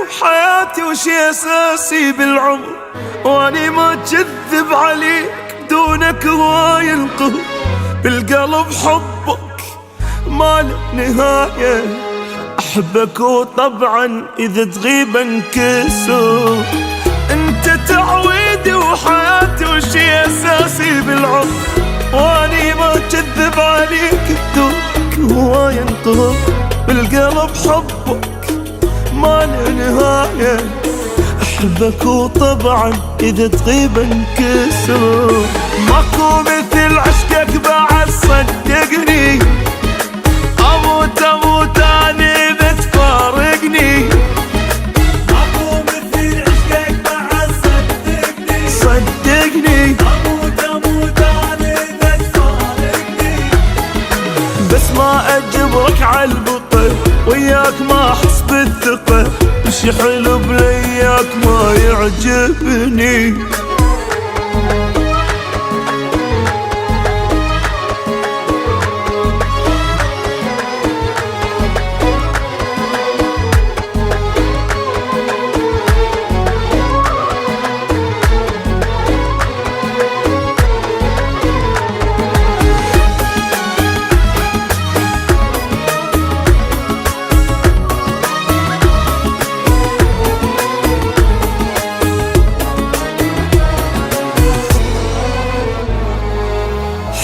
وحياتي وشي أساسي بالعمر، واني ما أكذب عليك بدونك هواي ينقهر. بالقلب حبك ما له نهاية، أحبك وطبعا إذا تغيب انكسر. انت تعويدي وحياتي وشي أساسي بالعمر، واني ما أكذب عليك بدونك هواي ينقهر. بالقلب حبك ما له نهاية، أحبك وطبعا إذا تغيب انكسر. ماكو مثل عشقك بعد صدقني، أموت أموت أنا إذا تفارقني. ماكو مثل عشقك بعد صدقني، صدقني أموت أموت أنا إذا تفارقني. بس ما أجبرك عالبطل، وياك ما أحس بالثقة، وشي حلو بلياك ما يعجبني.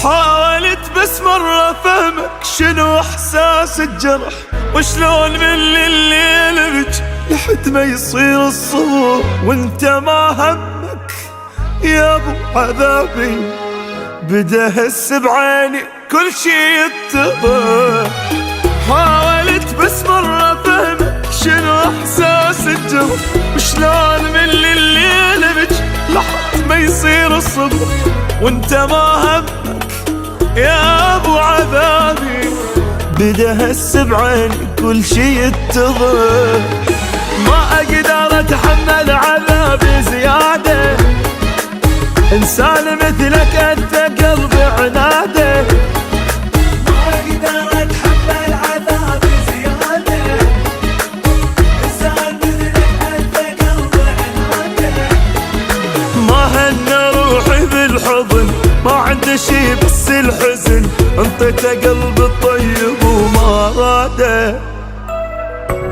حاولت بس مرة فهمك شنو احساس الجرح، وشلون من الليل بج لحد ما يصير الصبح، وانت ما همك يا ابو عذابي. بدا هس بعيني كل شي يتضح. حاولت بس مرة فهمك شنو احساس الجرح، وشلون من الليل بج لحد ما يصير الصبح، وانت ما همك يا ابو عذابي. بدا هس بعيني كل شي يتضح. ما اقدر اتحمل عذابي زيادة، انسان مثلك انت قلبي عناده. ما اقدر اتحمل عذابي زيادة، انسان مثلك انت قلبي عناده. ما هن روحي بالحضن، ما عنده شي بس الحزن، انطيته قلب الطيب وما راده.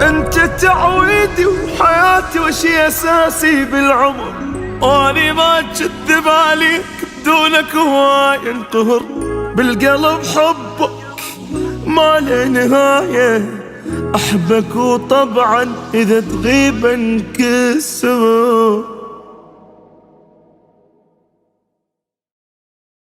انت تعويدي وحياتي وشي اساسي بالعمر، واني ما اكذب عليك بدونك هواي ينقهر. بالقلب حبك ما له نهاية، احبك وطبعا اذا تغيب انكسر.